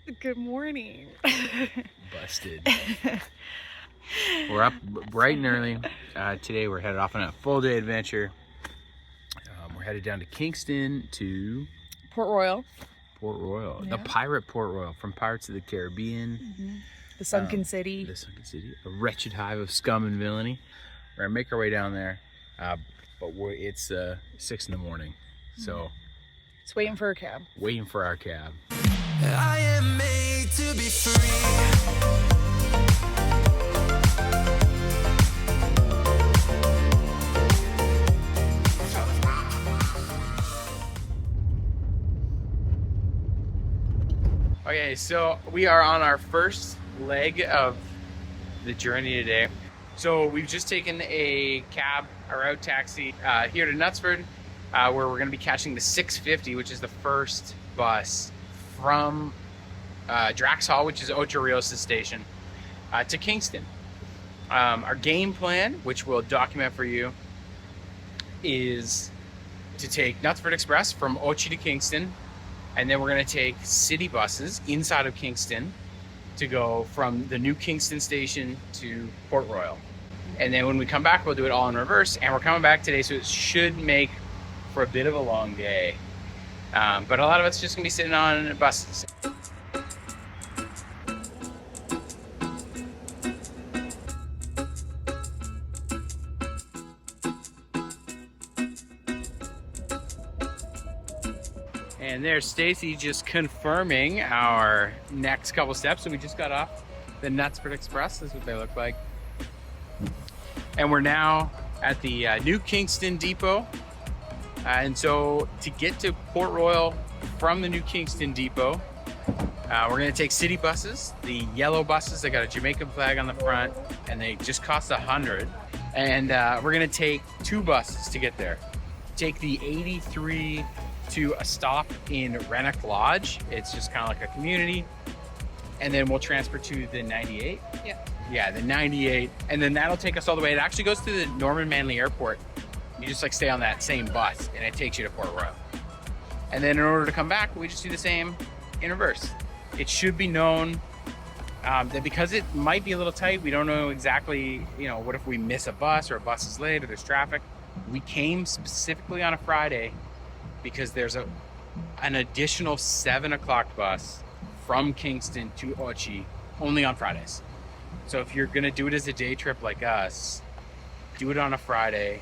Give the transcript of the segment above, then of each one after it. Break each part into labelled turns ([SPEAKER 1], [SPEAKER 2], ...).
[SPEAKER 1] Good morning.
[SPEAKER 2] Busted. We're up bright and early. Today we're headed off on a full day adventure. We're headed down to Kingston to
[SPEAKER 1] Port Royal.
[SPEAKER 2] Port Royal,
[SPEAKER 1] Yeah.
[SPEAKER 2] the pirate Port Royal from Pirates of the Caribbean.
[SPEAKER 1] The Sunken City.
[SPEAKER 2] The Sunken City, a wretched hive of scum and villainy. We're gonna make our way down there, but it's 6 in the morning, so
[SPEAKER 1] It's waiting for a cab.
[SPEAKER 2] waiting for our cab.
[SPEAKER 3] I am made to be free.
[SPEAKER 2] Okay, so we are on our first leg of the journey today. So we've just taken a cab, a route taxi here to Knutsford, where we're going to be catching the 6:50, which is the first bus from Drax Hall, which is Ocho Rios' station, to Kingston. Our game plan, which we'll document for you, is to take Knutsford Express from Ocho to Kingston, and then we're going to take city buses inside of Kingston to go from the new Kingston station to Port Royal. And then when we come back, we'll do it all in reverse. And we're coming back today, so it should make for a bit of a long day. But a lot of it's just going to be sitting on buses. And there's Stacy just confirming our next couple steps. So we just got off the Knutsford Express. This is what they look like. And we're now at the new Kingston Depot. And so to get to Port Royal from the new Kingston Depot, we're gonna take city buses, the yellow buses. They got a Jamaican flag on the front and they just cost $100. And we're gonna take two buses to get there. Take the 83 to a stop in Renwick Lodge. It's just kind of like a community. And then we'll transfer to the 98. Yeah, the 98. And then that'll take us all the way. It actually goes to the Norman Manley Airport. You just like stay on that same bus and it takes you to Port Royal. And then in order to come back, we just do the same in reverse. It should be known that because it might be a little tight, we don't know exactly, what if we miss a bus or a bus is late or there's traffic. We came specifically on a Friday because there's an additional 7 o'clock bus from Kingston to Ocho only on Fridays. So if you're gonna do it as a day trip like us, do it on a Friday,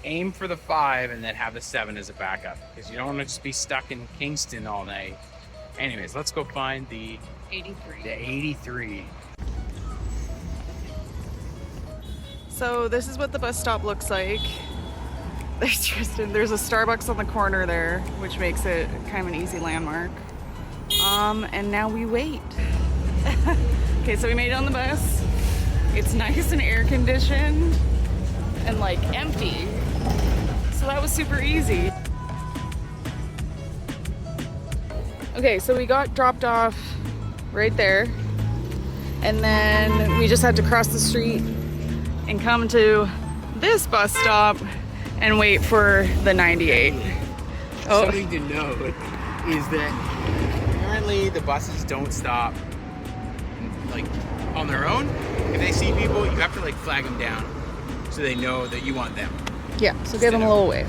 [SPEAKER 2] aim for the 5 and then have the 7 as a backup because you don't want to just be stuck in Kingston all night. Anyways, let's go find the
[SPEAKER 1] 83.
[SPEAKER 2] The 83.
[SPEAKER 1] So this is what the bus stop looks like. There's a Starbucks on the corner there, which makes it kind of an easy landmark. And now we wait. Okay, so we made it on the bus. It's nice and air conditioned and like empty. So that was super easy. Okay, so we got dropped off right there. And then we just had to cross the street and come to this bus stop and wait for the 98. Oh.
[SPEAKER 2] Something to note is that apparently the buses don't stop like on their own. If they see people, you have to like flag them down so they know that you want them.
[SPEAKER 1] Yeah, so give them a little wave.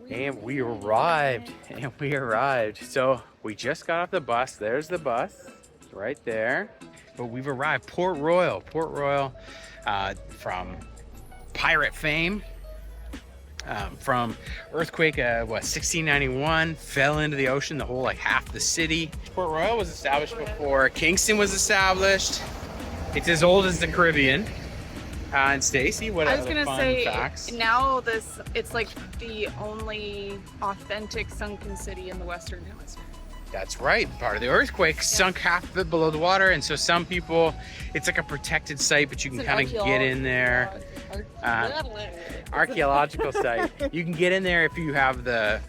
[SPEAKER 2] And we arrived. So we just got off the bus. There's the bus right there. But we've arrived. Port Royal, from pirate fame. From earthquake, 1691, fell into the ocean, the whole half the city. Port Royal was established before Kingston was established. It's as old as the Caribbean. And Stacy, what
[SPEAKER 1] I was
[SPEAKER 2] other
[SPEAKER 1] gonna
[SPEAKER 2] fun
[SPEAKER 1] say,
[SPEAKER 2] facts?
[SPEAKER 1] now it's like the only authentic sunken city in the Western Hemisphere.
[SPEAKER 2] That's right. Part of the earthquake sunk half of it below the water, and so some people, it's like a protected site, but you can kind of get in there. Archaeological site. You can get in there if you have the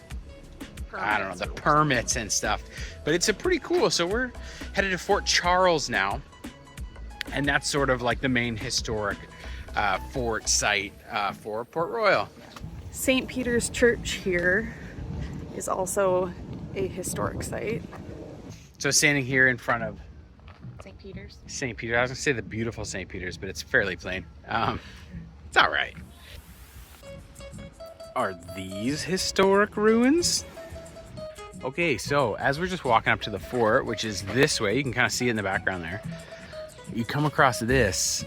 [SPEAKER 2] permits and stuff. But it's a pretty cool. So we're headed to Fort Charles now, and that's sort of like the main historic fort site for Port Royal.
[SPEAKER 1] St. Peter's Church here is also a historic site.
[SPEAKER 2] So standing here in front of
[SPEAKER 1] St. Peter's?
[SPEAKER 2] St. Peter, I was gonna say the beautiful St. Peter's, but it's fairly plain. It's all right. Are these historic ruins? Okay, so as we're just walking up to the fort, which is this way, you can kind of see it in the background there. You come across this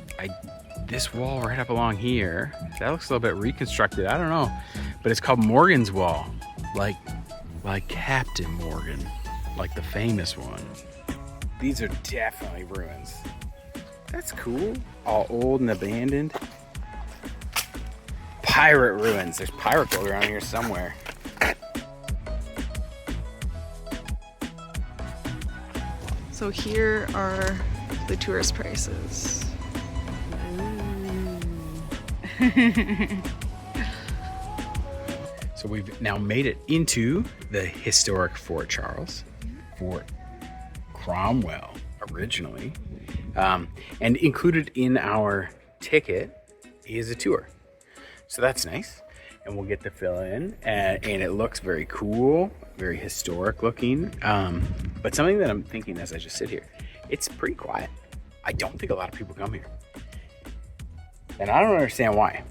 [SPEAKER 2] wall right up along here. That looks a little bit reconstructed. I don't know, but it's called Morgan's Wall, like Captain Morgan, like the famous one. These are definitely ruins. That's cool. All old and abandoned. Pirate ruins. There's pirate gold around here somewhere.
[SPEAKER 1] So here are the tourist prices.
[SPEAKER 2] So we've now made it into the historic Fort Charles, Fort Cromwell originally, and included in our ticket is a tour. So that's nice, and we'll get to fill in, and it looks very cool, very historic looking. But something that I'm thinking as I just sit here, it's pretty quiet. I don't think a lot of people come here, and I don't understand why,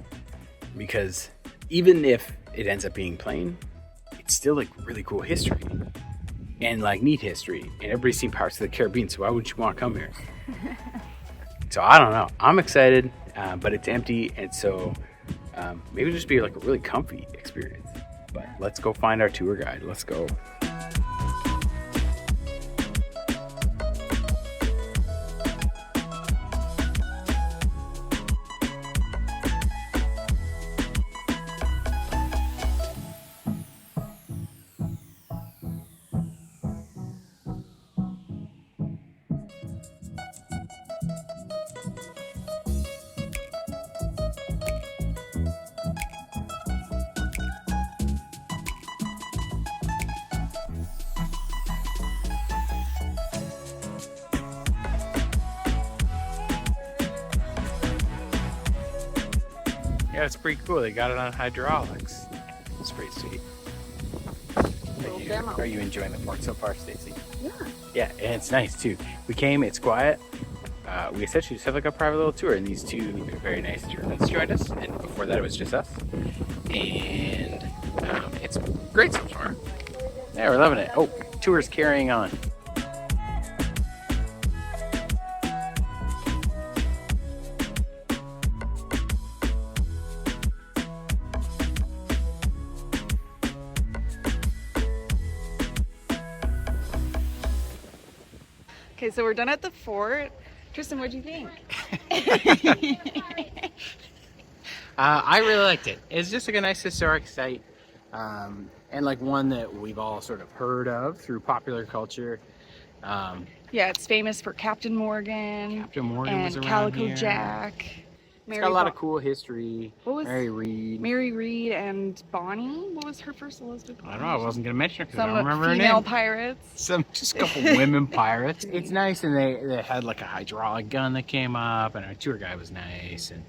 [SPEAKER 2] because even if it ends up being plain, it's still like really cool history and like neat history, and everybody's seen Pirates of the Caribbean, so why would you want to come here? So I don't know. I'm excited, but it's empty, and so maybe it'll just be like a really comfy experience. But let's go find our tour guide. Let's go. Yeah, it's pretty cool. They got it on hydraulics. It's pretty sweet. Are you enjoying the fort so far, Stacy?
[SPEAKER 1] Yeah.
[SPEAKER 2] Yeah, and it's nice too. We came, it's quiet. We essentially just have like a private little tour, and these two very nice Germans joined us, and before that it was just us. And it's great so far. Yeah, we're loving it. Oh, tour's carrying on.
[SPEAKER 1] Okay, so we're done at the fort. Tristan, what'd you think?
[SPEAKER 2] I really liked it. It's just like a nice historic site, and like one that we've all sort of heard of through popular culture.
[SPEAKER 1] Yeah, it's famous for Captain Morgan.
[SPEAKER 2] Captain Morgan
[SPEAKER 1] and
[SPEAKER 2] was around
[SPEAKER 1] Calico
[SPEAKER 2] here.
[SPEAKER 1] Jack.
[SPEAKER 2] It's got a lot of cool history.
[SPEAKER 1] What was
[SPEAKER 2] Mary Read?
[SPEAKER 1] Mary Read and Bonnie. What was her first Elizabeth?
[SPEAKER 2] I don't know. I wasn't gonna mention her because I
[SPEAKER 1] Some
[SPEAKER 2] don't remember her
[SPEAKER 1] female
[SPEAKER 2] name.
[SPEAKER 1] pirates.
[SPEAKER 2] Just a couple women pirates. It's nice, and they had like a hydraulic gun that came up, and our tour guide was nice, and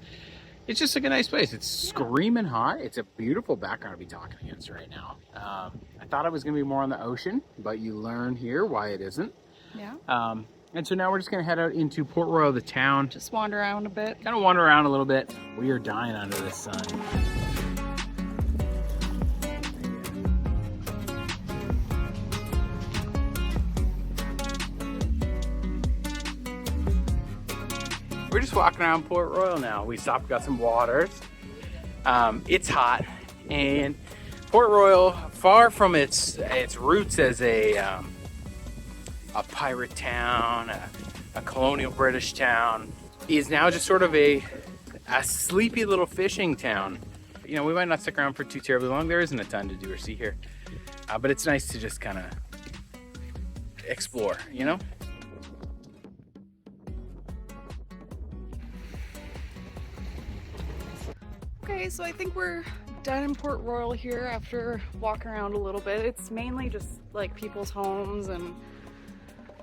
[SPEAKER 2] it's just like a nice place. It's screaming hot. It's a beautiful background to be talking against right now. I thought it was gonna be more on the ocean, but you learn here why it isn't.
[SPEAKER 1] Yeah.
[SPEAKER 2] And so now we're just gonna head out into Port Royal, the town.
[SPEAKER 1] Just wander around a bit.
[SPEAKER 2] Kind of wander around a little bit. We are dying under the sun. We're just walking around Port Royal now. We stopped, got some waters. It's hot, and Port Royal, far from its roots as a pirate town, a colonial British town, is now just sort of a sleepy little fishing town. You know, we might not stick around for too terribly long. There isn't a ton to do or see here, but it's nice to just kind of explore, you know?
[SPEAKER 1] Okay, so I think we're done in Port Royal here after walking around a little bit. It's mainly just like people's homes and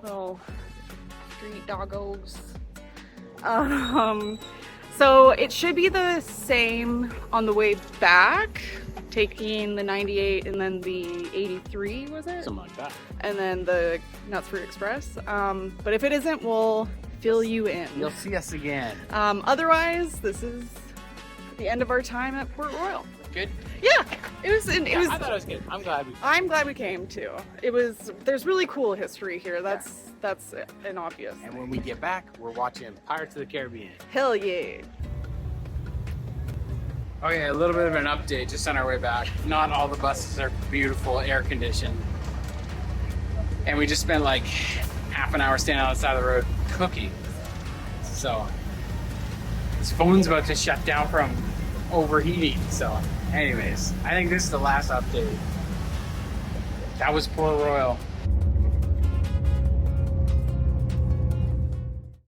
[SPEAKER 1] little street doggos. So it should be the same on the way back, taking the 98 and then the 83, was it?
[SPEAKER 2] Something like that.
[SPEAKER 1] And then the Nuts Fruit Express. But if it isn't, we'll fill you in.
[SPEAKER 2] You'll see us again.
[SPEAKER 1] Otherwise, this is the end of our time at Port Royal.
[SPEAKER 2] Good?
[SPEAKER 1] Yeah, it was.
[SPEAKER 2] I thought it was good. I'm glad we
[SPEAKER 1] I'm glad we came too. There's really cool history here. That's an obvious.
[SPEAKER 2] And when we get back, we're watching Pirates of the Caribbean.
[SPEAKER 1] Hell yeah.
[SPEAKER 2] Okay, a little bit of an update just on our way back. Not all the buses are beautiful, air conditioned. And we just spent like half an hour standing on the side of the road cooking. So this phone's about to shut down from overheating. So anyways, I think this is the last update. That was Port Royal.